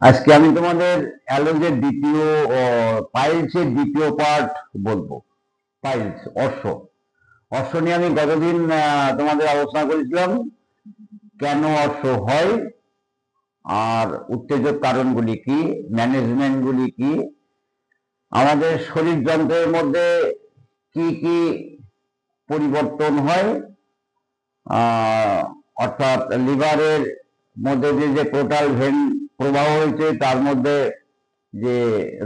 আজকে আমি তোমাদের অ্যালোজের দ্বিতীয় পাইলসের দ্বিতীয় পার্ট বলবো। পাইলস অশ্ব অশ্ব নিয়ে আমি গতদিন তোমাদের আলোচনা করেছিলাম, কেন অশ্ব হয় আর উত্তেজক কারণগুলি কি, ম্যানেজমেন্টগুলি কি, আমাদের শরীর যন্ত্রের মধ্যে কি কি পরিবর্তন হয়, অর্থাৎ লিভারের মধ্যে যে পোর্টাল ভেন প্রবাহ হয়েছে তার মধ্যে যে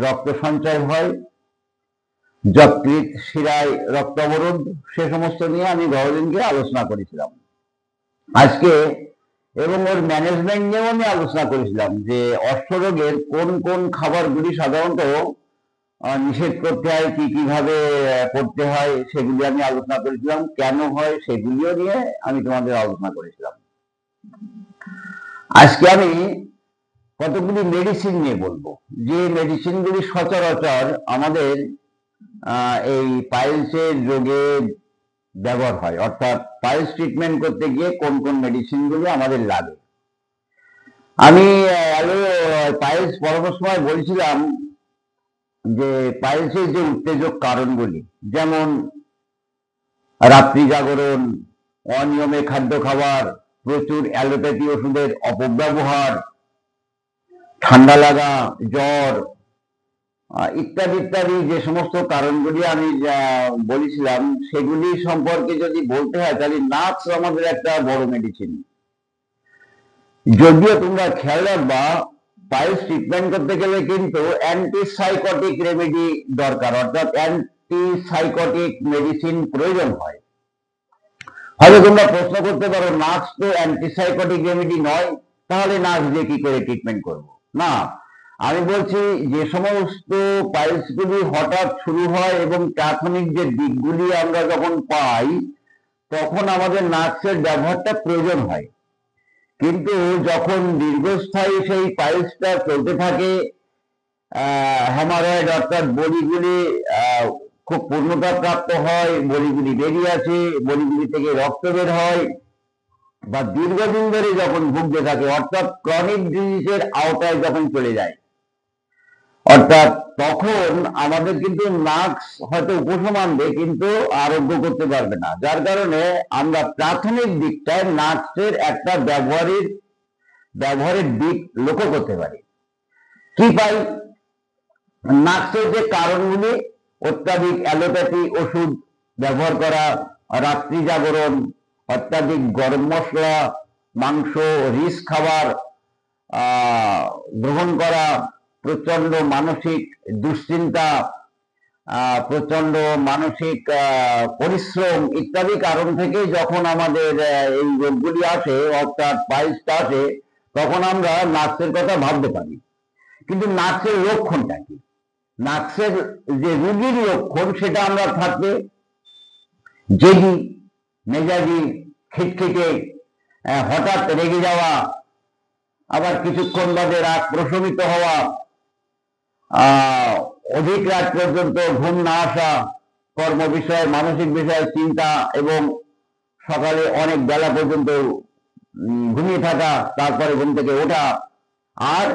রক্ত সঞ্চয় হয়, যকৃৎ শিরায় রক্ত অবরোধ, সে সমস্ত নিয়ে আমি গতদিনকে আলোচনা করেছিলাম। আজকে এবং ওর ম্যানেজমেন্ট নিয়েও আমি আলোচনা করেছিলাম যে অশ্বরোগের কোন কোন খাবারগুলি সাধারণত নিষেধ করতে হয়, কি কিভাবে করতে হয় সেগুলি আমি আলোচনা করেছিলাম, কেন হয় সেগুলিও নিয়ে আমি তোমাদের আলোচনা করেছিলাম। আজকে আমি কতগুলি মেডিসিন নিয়ে বলবো, যে মেডিসিনগুলি সচরাচর আমাদের এই পাইলসের রোগে ব্যবহার হয়, অর্থাৎ পাইলস ট্রিটমেন্ট করতে গিয়ে কোন কোন মেডিসিনগুলি আমাদের লাগে। আমি পাইলস পড়ানোর সময় বলছিলাম যে পাইলসের যে উত্তেজক কারণগুলি, যেমন রাত্রি জাগরণ, অনিয়মে খাদ্য খাবার, প্রচুর অ্যালোপ্যাথি ওষুধের অপব্যবহার, ঠান্ডা লাগা, জ্বর ইত্যাদি ইত্যাদি যে সমস্ত কারণগুলি আমি বলেছিলাম, সেগুলি সম্পর্কে যদি বলতে হয় তাহলে নার্স আমাদের একটা বড় মেডিসিন। যদিও তোমরা খেয়াল রাখবা, পাইলস ট্রিটমেন্ট করতে গেলে কিন্তু অ্যান্টিসাইকোটিক রেমেডি দরকার, অর্থাৎ অ্যান্টিসাইকোটিক মেডিসিন প্রয়োজন হয়। হয়তো তোমরা প্রশ্ন করতে পারো, নার্স তো অ্যান্টিসাইকোটিক রেমেডি নয়, তাহলে নার্স দিয়ে কি করে ট্রিটমেন্ট করব? না, আমি বলছি যে সমস্ত পাইলসগুলি হঠাৎ শুরু হয় এবং প্রাথমিক যে দিকগুলি আমরা যখন পাই তখন আমাদের নার্সের ব্যবহারটা প্রয়োজন হয়। কিন্তু যখন দীর্ঘস্থায়ী সেই পাইলসটা চলতে থাকে, হ্যামারয়েড অর্থাৎ বলিগুলি খুব পূর্ণতা প্রাপ্ত হয়, বলিগুলি বেরিয়ে আসে, বলিগুলি থেকে রক্ত বের হয়, বা দীর্ঘদিন ধরে যখন ভুগতে থাকে, অর্থাৎ ক্রনিক ডিজিজের আওতায় যখন চলে যায়, অর্থাৎ তখন আমাদের কিন্তু নার্স হয়তো উপশম আনবে কিন্তু আরোগ্য করতে পারবে না। যার কারণে আমরা প্রাথমিক দিকটায় নার্সের একটা ব্যবহারের দিক লক্ষ্য করতে পারি। কি পাই? নার্সের যে কারণগুলি, অত্যাধিক অ্যালোপ্যাথি ওষুধ ব্যবহার করা, রাত্রি জাগরণ, অত্যাধিক গরম মশলা, মাংস, রিচ খাবার গ্রহণ করা, প্রচন্ড মানসিক দুশ্চিন্তা, প্রচন্ড মানসিক পরিশ্রম ইত্যাদি কারণ থেকে যখন আমাদের এই রোগগুলি আসে, অর্থাৎ পাইলসটা আসে, তখন আমরা নার্সের কথা ভাবতে পারি। কিন্তু নার্সের লক্ষণটা কি? নার্সের যে রোগীর লক্ষণ সেটা আমরা থাকবে জেদি, মেজাজি, খিটখিটে, হঠাৎ রেগে যাওয়া, আবার কিছুক্ষণ বাদে রাত প্রশমিত হওয়া, অধিক রাত পর্যন্ত ঘুম না আসা, কর্ম বিষয়ে মানসিক বিষয়ে চিন্তা, এবং সকালে অনেক বেলা পর্যন্ত ঘুমিয়ে থাকা, তারপরে ঘুম থেকে ওঠা, আর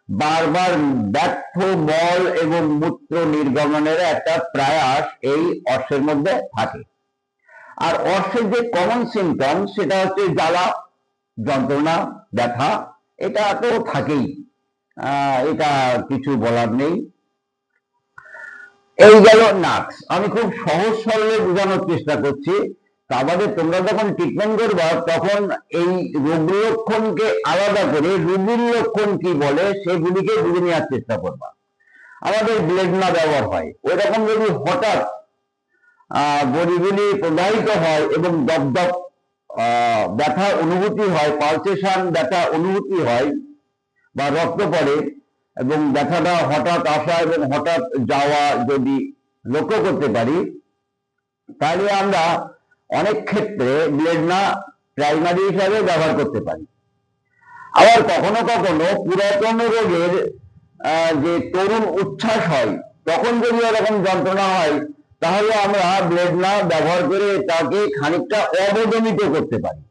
বারবার ব্যর্থ মল এবং মূত্র নির্গমনের একটা প্রয়াস এই অশ্বের মধ্যে থাকে। আর অশ্বের যে কমন সিমটম সেটা হচ্ছে জ্বালা, যন্ত্রণা, ব্যথা, এটা তো থাকেই, এটা কিছু বলার নেই। এই গেল নার্স। আমি খুব সহজ সরলে বোঝানোর চেষ্টা করছি, তা বাদে তোমরা যখন ট্রিটমেন্ট করবা তখন এই রোগ লক্ষণকে আলাদা করে রোগীর লক্ষণ কি বলে সেগুলিকে বুঝে নেওয়ার চেষ্টা করবা। আমাদের ব্লেডনা ব্যবহার হয়, ওই রকম যদি হঠাৎ বডিগুলি প্রবাহিত হয় এবং দপদপ ব্যথা অনুভূতি হয়, পালসেশন ব্যথা অনুভূতি হয়, বা রক্ত পড়ে এবং ব্যথাটা হঠাৎ আসা এবং হঠাৎ যাওয়া যদি লক্ষ্য করতে পারি, তাহলে আমরা অনেক ক্ষেত্রে ব্লেডনা প্রাইমারি হিসাবে ব্যবহার করতে পারি। আবার কখনো কখনো পুরাতন রোগের যে তরুণ উচ্ছ্বাস হয়, তখন যদি এরকম যন্ত্রণা হয়, তাহলে আমরা ব্লেডনা ব্যবহার করে তাকে খানিকটা অবদমিত করতে পারি।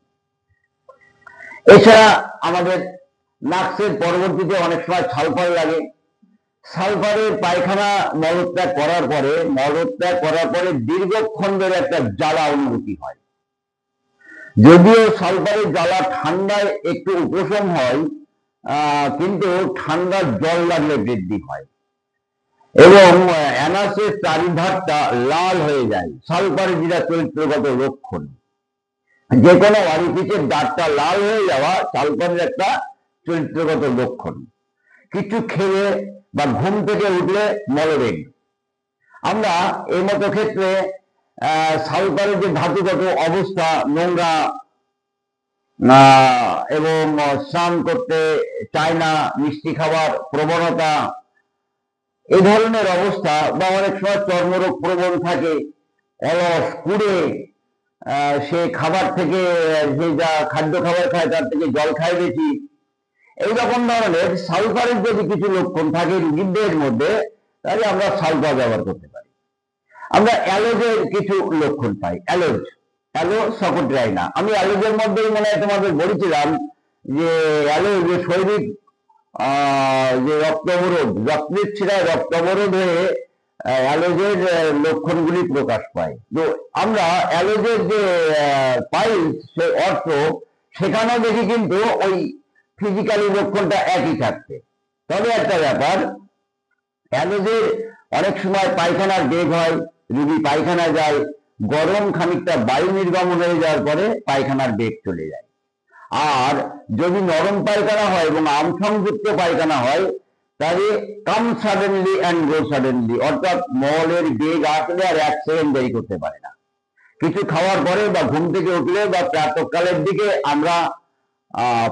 এছাড়া আমাদের নাক্সের পরবর্তীতে অনেক সময় সালফার লাগে। সালফারের পায়খানা মলত্যাগ করার পরে দীর্ঘক্ষণ ধরে একটা জ্বালা অনুভূতি হয়। যদিও সালফারের জ্বালা ঠান্ডায় একটু উপশম হয়, কিন্তু ঠান্ডার জল লাগলে বৃদ্ধি হয় এবং অ্যানাসের চারিধারটা লাল হয়ে যায়। সালফারের যেটা চরিত্রগত লক্ষণ, যে কোনো অরিফিসের দাঁতটা লাল হয়ে যাওয়া সালফারের একটা চরিত্রগত লক্ষণ। কিছু খেয়ে বা ঘুম থেকে উঠলে মলবেগ। আমরা এই মতো ক্ষেত্রে সালফারের যে ধাতুগত অবস্থা, নোংরা এবং স্নান করতে চায় না, মিষ্টি খাবার প্রবণতা, এই ধরনের অবস্থা, বা অনেক সময় চর্মরোগ প্রবণ থাকে, অলস কুড়ে, সে খাবার থেকে, যে যা খাদ্য খাবার খায় তার থেকে জল খায় বেশি, এইরকম ধরনের সালফারের যদি কিছু লক্ষণ থাকে রোগীদের মধ্যে, তাহলে আমরা সালফার ব্যবহার করতে পারি। আমরা অ্যালোজের কিছু লক্ষণ পাই। অ্যালো সকোট্রাইনা, আমি অ্যালোজের মধ্যেই মনে হয় তোমাদের বলেছিলাম যে অ্যালোজ যে শৈবিক যে রক্তবরোধ, যকৃচ্ছিরায় রক্তবরোধ হয়ে অ্যালোজের লক্ষণগুলি প্রকাশ পায়। তো আমরা অ্যালোজের যে পাই সে অর্থ, সেখানেও দেখি কিন্তু ওই ফিজিক্যালি লক্ষণটা একই থাকছে। তবে একটা ব্যাপার, অ্যালোজের অনেক সময় পায়খানার বেগ হয়, রোগী পায়খানা যায়, গরম খানিকটা বায়ু নির্গমন হয়ে যাওয়ার পরে পায়খানার বেগ চলে যায়। আর যদি নরম পায়খানা হয় এবং আমসংযুক্ত পায়খানা হয়, তাহলে কাম সাডেনলি অ্যান্ড গো সাডেনলি, অর্থাৎ মলের বেগ আসলে আর 1 সেকেন্ড দেরি করতে পারে না। কিছু খাওয়ার পরে বা ঘুম থেকে উঠলে বা প্রাতঃকালের দিকে আমরা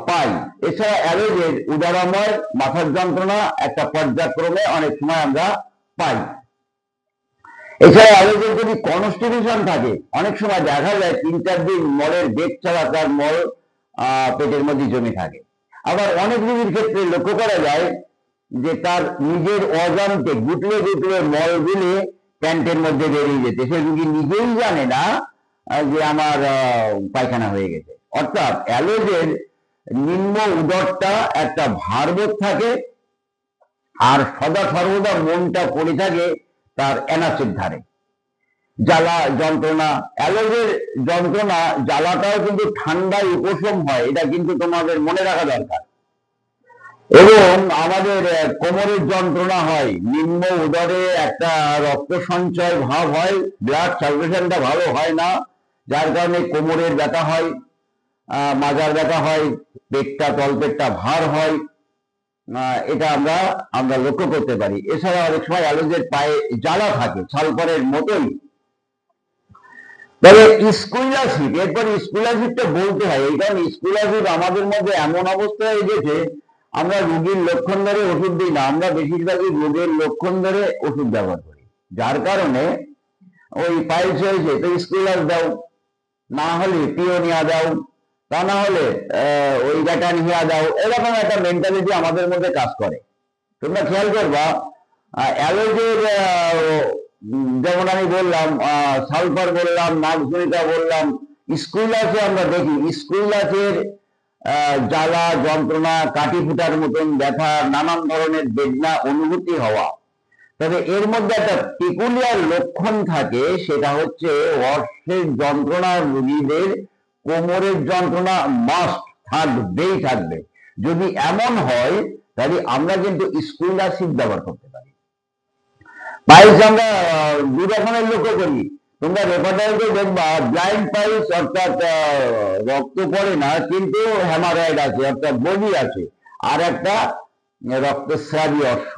পাই। এছাড়া অ্যালোজের উদারময় মাথার যন্ত্রণা একটা পর্যায়ক্রমে অনেক সময় আমরা পাই। এছাড়া অ্যালোজের যদি কনস্টিটিউশন থাকে, অনেক সময় দেখা যায় 3-4 দিন মলের বেগ ছাড়া তার মল পেটের মধ্যে জমে থাকে। আবার অনেক রোগীর ক্ষেত্রে লক্ষ্য করা যায় যে তার নিজের অজান্তে গুটলে গুটলে মলগুলি প্যান্টের মধ্যে বেরিয়ে যেতে, সে রোগী নিজেই জানে না যে আমার পায়খানা হয়ে গেছে। অর্থাৎ অ্যালোজের নিম্ন উদরটা একটা ভারবোধ থাকে, আর সদা সর্বদা মনটা পড়ে থাকে তার অ্যানাসের ধারে। জ্বালা যন্ত্রণা, অ্যালোজের যন্ত্রণা জ্বালাটাও কিন্তু ঠান্ডায় উপশম হয়, এটা কিন্তু তোমাদের মনে রাখা দরকার। এবং আমাদের কোমরের যন্ত্রণা হয়, নিম্ন উদরে একটা রক্ত সঞ্চয় ভাব হয়, ব্লাড সার্কুলেশনটা ভালো হয় না, যার কারণে কোমরের ব্যথা হয়, মাজার ব্যথা হয়, পেটটা তলপেটটা ভার হয়, এটা আমরা লক্ষ্য করতে পারি। এছাড়া অনেক সময় অ্যালোজের পায়ে জ্বালা থাকে সালফারের মতোই। তবে স্কুইলাসিড, এরপর স্কুইলাসিডটা বলতে হয়, এই কারণে স্কুইলাসিড আমাদের মধ্যে এমন অবস্থা হয়ে গেছে, আমরা রোগীর লক্ষণ ধরে ওষুধ দিই না, আমরা বেশিরভাগই রোগের লক্ষণ ধরে ওষুধ ব্যবহার করি। যার কারণে ওই পাইলস হয়েছে তো স্কুইলাস দাও, না হলে পিওনিয়া দাও, তা না হলে ওই ব্যাটানিয়া দাও, এরকম একটা মেন্টালিটি আমাদের মধ্যে কাজ করে। তোমরা খেয়াল করবা, অ্যালোজের যেমন আমি বললাম, সালফার বললাম, নাগজনিতা বললাম, স্কুইলাসে আমরা দেখি স্কুইলাসের জ্বালা যন্ত্রণা, কাটি ফুটার মতন ব্যথা, নানান ধরনের বেদনা অনুভূতি হওয়া। তবে এর মধ্যে একটা পেকুলিয়ার লক্ষণ থাকে, সেটা হচ্ছে অর্শের যন্ত্রণা রোগীদের কোমরের যন্ত্রণা মাস্ট থাকবে। যদি এমন হয় তাহলে আমরা কিন্তু স্কুইলাসিড ব্যবহার করতে পারি। পাইলস আমরা 2 রকমের লক্ষ্য করি, তোমরা রেপাটাইটে দেখবা ব্লাইন্ড পাইলস, অর্থাৎ রক্ত পড়ে না কিন্তু হেমারয়েড আছে, অর্থাৎ বমি আছে, আর একটা রক্তস্রাবী অশ্ব।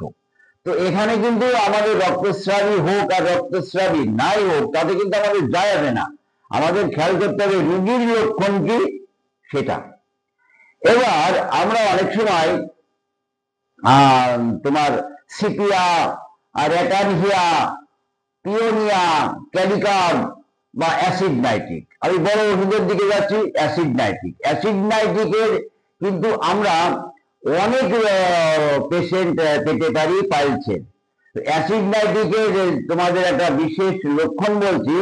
তো এখানে কিন্তু আমাদের রক্তস্রাবী হোক আর রক্তস্রাবী নাই হোক, তাতে কিন্তু আমাদের যায় আসে না। আমাদের খেয়াল করতে হবে রোগীর লক্ষণ কি সেটা। এবার আমরা অনেক সময় তোমার সিপিয়া, রেটানহিয়া, পিওনিয়া, ক্যালিকার্ড বা অ্যাসিড নাইট্রিক, আমি বড় ওষুধের দিকে যাচ্ছি, অ্যাসিড নাইট্রিকের কিন্তু আমরা অনেক পেশেন্ট পেতে পারি পাইলসের। অ্যাসিড নাইট্রিকের তোমাদের একটা বিশেষ লক্ষণ বলছি,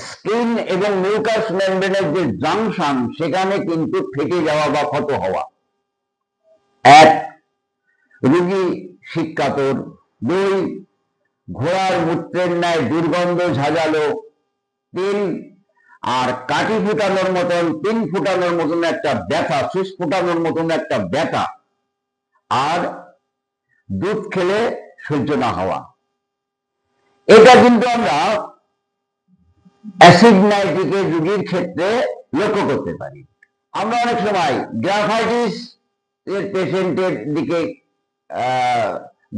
স্কিন এবং মিউকাস মেমব্রেনের যে জাংশন, সেখানে কিন্তু ফেটে যাওয়া বা ক্ষত হওয়া। এক, রোগী শীতকাতর। দুই, ঘোড়ার মূত্রের ন্যায় দুর্গন্ধ ঝাঁঝালো। তিন, আর কাঠি ফুটানোর মতন, পিন ফুটানোর মতন একটা ব্যথা, সুচ ফুটানোর মতন একটা ব্যথা। আর দুধ খেলে সহ্য না হওয়া। এটা কিন্তু আমরা অ্যাসিড নাইট্রিকের রোগীর ক্ষেত্রে লক্ষ্য করতে পারি। আমরা অনেক সময় গ্রাফাইটিস এর পেশেন্টের দিকে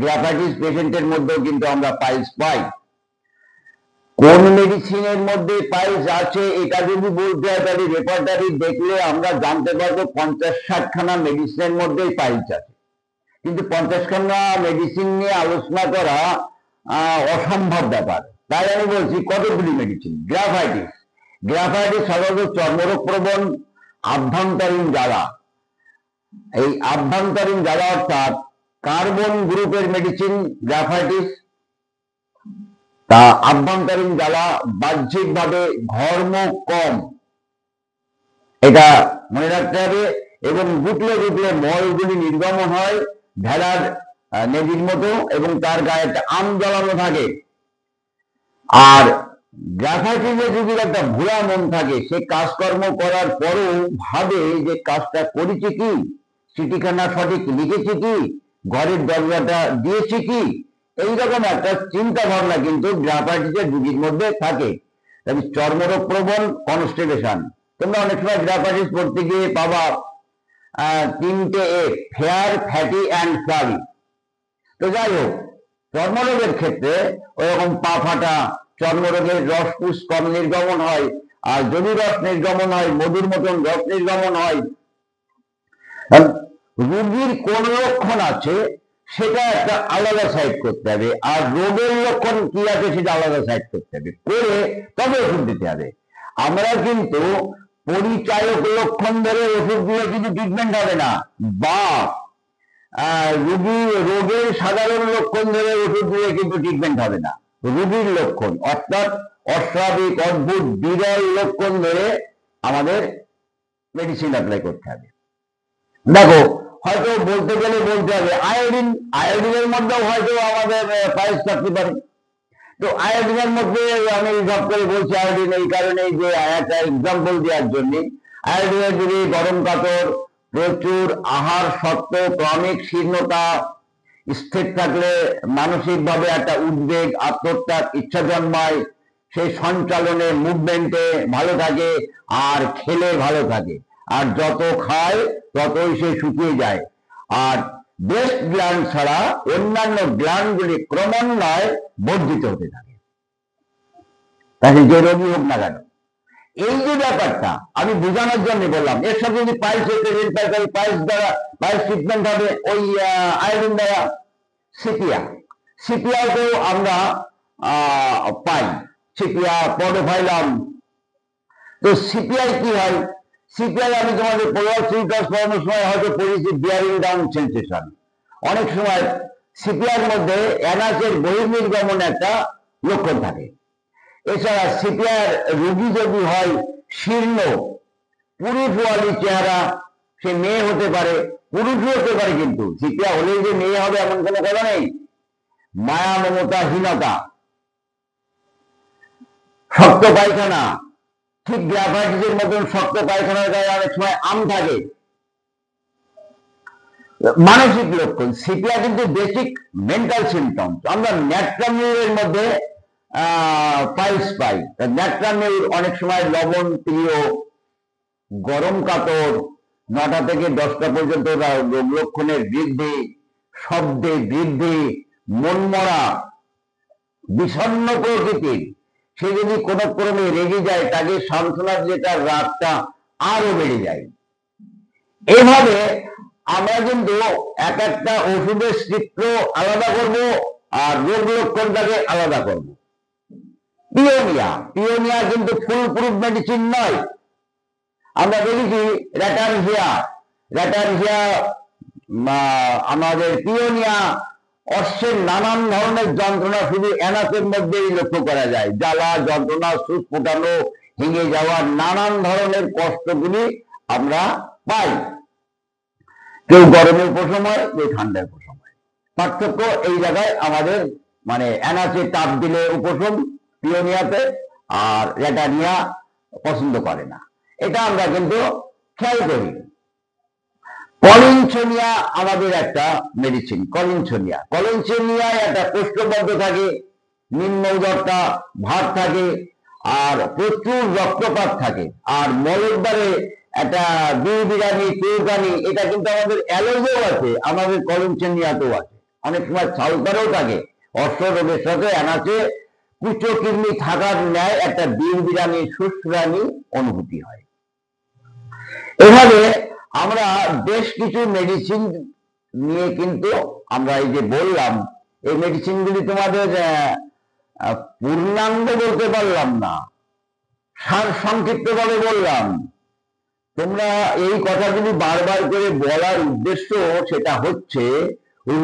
গ্রাফাইটিস পেশেন্টের মধ্যেও কিন্তু আমরা পাইলস পাই। কোন মেডিসিনের মধ্যে পাইলস আছে এটা যদি বলতে হয় তাহলে রেপার্টারি দেখলে আমরা জানতে পারবো 50-60 খানা মেডিসিনের মধ্যেই পাইলস আছে। কিন্তু 50 খানা মেডিসিন নিয়ে আলোচনা করা অসম্ভব ব্যাপার। তাই আমি বলছি কতগুলি মেডিসিন। গ্রাফাইটিস সাধারণত চর্মরোগ প্রবণ আভ্যন্তরীণ জ্বালা। এই আভ্যন্তরীণ জ্বালা অর্থাৎ কার্বন গ্রুপের মেডিসিন গ্রাফাইটিস, তা আভ্যন্তরীণ জ্বালা, বাহ্যিকভাবে ঘর্ম কম, এটা মনে রাখতে হবে। এবং গুটলে গুটলে মলগুলি নির্গমন হয় ভেড়ার নেজির মতো, এবং তার গায়ে একটা আম জ্বালানো থাকে। আর গ্রাফাইটিসের রোগীর একটা ভুয়া মন থাকে, সে কাজকর্ম করার পরও ভাবে যে কাজটা করেছে কি, চিঠিখানা সঠিক লিখেছে কি, ঘরের দরজাটা দিয়েছে কি, এইরকম একটা চিন্তা ভাবনা কিন্তু গ্রাফাইটিসের রোগীর মধ্যে থাকে। তাই চর্মরোগ প্রবণ কনস্টিপেশন। তোমরা অনেক সময় গ্রাফাইটিস পড়তে গিয়ে পাবা 3টে এ, ফেয়ার, ফ্যাটি অ্যান্ড ফ্লাবি। তো যাই হোক, চর্মরোগের ক্ষেত্রে ওরকম পা ফাটা, চর্মরোগের রসপুষ কম নির্গমন হয়। আর যদি রস নির্গমন হয়, মধুর মতন রস নির্গমন হয়। রোগীর কোন লক্ষণ আছে সেটা একটা আলাদা সাইড করতে হবে, আর রোগের লক্ষণ কি আছে সেটা আলাদা সাইড করতে হবে, করে তবে ওষুধ দিতে হবে। আমরা কিন্তু পরিচায়ক লক্ষণ ধরে ওষুধ দিলে কিন্তু ট্রিটমেন্ট হবে না, বা রোগের সাধারণ লক্ষণ ধরে ওষুধ দিলে কিন্তু ট্রিটমেন্ট হবে না। রোগীর লক্ষণ অর্থাৎ অস্বাভাবিক, অদ্ভুত, বিরল লক্ষণ ধরে আমাদের মেডিসিন অ্যাপ্লাই করতে হবে। দেখো, হয়তো বলতে গেলে বলতে হবে আয়োডিনের মধ্যেও হয়তো আমাদের পাইলস থাকতে পারে। তো আয়োডিনের মধ্যে আমি রিজার্ভ করে বলছি আয়োডিন এই কারণে যে একটা এক্সাম্পল দেওয়ার জন্য, আয়োডিনের যদি গরম কাতর, প্রচুর আহার সত্ত্বেও ক্রমিক শীর্ণতা, স্থির থাকলে মানসিকভাবে একটা উদ্বেগ, আত্মত্যাগ, ইচ্ছা জন্মায়, সেই সঞ্চালনে, মুভমেন্টে ভালো থাকে, আর খেলে ভালো থাকে, আর যত খায় ততই সে শুকিয়ে যায়। আর ব্রেস্ট গ্ল্যান্ড ছাড়া অন্যান্য গ্ল্যান্ডগুলি ক্রমান্বয়ে বর্ধিত হতে থাকে, তাহলে যে রোগী হোক না কেন। এই যে ব্যাপারটা আমি বোঝানোর জন্য বললাম। এর সাথে যদি পাইলস পাইলস ট্রিটমেন্ট হবে ওই আয়োডিন দ্বারা। সিপিয়াকেও আমরা পাই, সিপিয়া, পডোফাইলাম। তো সিপিআই কি হয়? সিপিআই আমি তোমাদের পড়ানোর সময় হয়তো পড়েছি বিয়ারিং ডাউন সেন্সেশন। অনেক সময় সিপিআর মধ্যে অ্যানাসের বহির্নির্গমন একটা লক্ষণ থাকে। এছাড়া সিপিআর রোগী যদি হয় শীর্ণ, পুরুষওয়ালী চেহারা, সে মেয়ে হতে পারে, পুরুষও হতে পারে, কিন্তু সিপিআর হলেই যে মেয়ে হবে এমন কোনো কথা নেই। মায়া মমতাহীনতা, শক্ত পায়খানা, ঠিক গ্রাফাইটিসের মতন শক্ত পায়খানার গায়ে অনেক সময় আম থাকে। মানসিক লক্ষণ, সিপিআর কিন্তু বেসিক মেন্টাল সিমটমস। আমরা ন্যাট্রামিউরের মধ্যে পাইলস পাই। ন্যাট্রামিউর অনেক সময় লবণ প্রিয়, গরম কাতর, 9টা থেকে 10টা পর্যন্ত রোগ লক্ষণের বৃদ্ধি, শব্দে বৃদ্ধি, মনমরা, বিষণ্ণ প্রকৃতির। সে যদি কোনো ক্রমে রেগে যায়, তাকে সান্ত্বনার যেটা রাগটা আরো বেড়ে যায়। এভাবে আমরা কিন্তু এক একটা ওষুধের চিত্র আলাদা করব, আর রোগ লক্ষণটাকে আলাদা করব। পিওনিয়া কিন্তু ফুল প্রুফ মেডিসিন নয়। আমরা দেখেছি র্যাটারজিয়া, আমাদের পিওনিয়া, অশ্বের নানান ধরনের যন্ত্রণা শুধু অ্যানাসের মধ্যেই লক্ষ্য করা যায়। জ্বালা, যন্ত্রণা, সুচ ফোটানো, ভেঙে যাওয়া, নানান ধরনের কষ্টগুলি আমরা পাই। কেউ গরমে উপশম হয়, কেউ ঠান্ডায় উপশম হয়। পার্থক্য এই জায়গায় আমাদের, মানে অ্যানাসে তাপ দিলে উপশম পিওনিয়াতে, আর ল্যাটানিয়া পছন্দ করে না, এটা আমরা কিন্তু খেয়াল করি। কলিনসোনিয়া আমাদের একটা মেডিসিন। কলিনসোনিয়ায় একটা কোষ্ঠবদ্ধ থাকে, নিম্ন উদরটা ভার থাকে, আর প্রচুর রক্তপাত থাকে, আর মলদ্বারে একটা বিড়বিড়ানি চুলকানি, এটা কিন্তু আমাদের অ্যালার্জিও আছে, আমাদের কলিনসোনিয়াতেও আছে। অনেক সময় সালফারও থাকে। অশ্ব রোগের সাথে অ্যানাসে কুচকৃমি থাকার ন্যায় একটা বিড়বিড়ানি শুষ্কানি অনুভূতি হয়। এভাবে আমরা বেশ কিছু মেডিসিন নিয়ে কিন্তু আমরা এই যে বললাম, এই মেডিসিনগুলি তোমাদের পূর্ণাঙ্গ বলতে পারলাম না, সার সংক্ষিপ্ত ভাবে বললাম। তোমরা এই কথাগুলি বারবার করে বলার উদ্দেশ্য সেটা হচ্ছে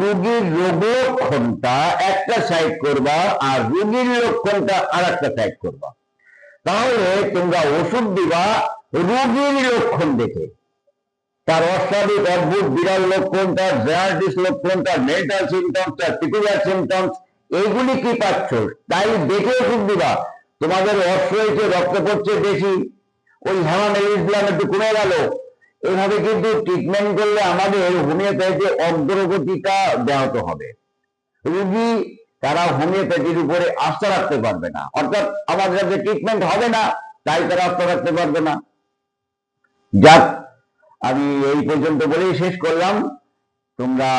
রোগীর রোগ লক্ষণটা একটা সাইড করবা, আর রোগীর লক্ষণটা আর একটা সাইড করবা। তাহলে তোমরা ওষুধ দিবা রোগীর লক্ষণ দেখে, তার অস্বাভাবিক অদ্ভুত বিরল লক্ষণ, তার জায়ান্টিস লক্ষণ, তার মেন্টাল সিমটমস, তার পিকুলিয়ার সিমটমস, এইগুলি কি পাচ্ছ তাই দেখে ওষুধ দিবা। তোমাদের অশ্ব হয়েছে, রক্ত পড়ছে বেশি, ওই হেমামেলিসব্লাম একটু কমে গেল, এইভাবে কিন্তু ট্রিটমেন্ট করলে আমাদের হোমিওপ্যাথি অগ্রগতিটা ব্যাহত হবে। রোগী তারা হোমিওপ্যাথির উপরে আস্থা রাখতে পারবে না, অর্থাৎ আমাদের কাছে ট্রিটমেন্ট হবে না, তাই তারা আস্থা রাখতে পারবে না। যাক, আমি এই পর্যন্ত বলেই শেষ করলাম। তোমরা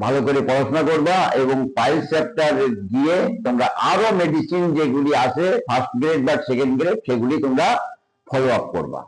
ভালো করে পড়াশোনা করবা এবং পাইলস চ্যাপ্টার গিয়ে তোমরা আরো মেডিসিন যেগুলি আছে ফার্স্ট গ্রেড বা সেকেন্ড গ্রেড, সেগুলি তোমরা ফলো আপ করবা।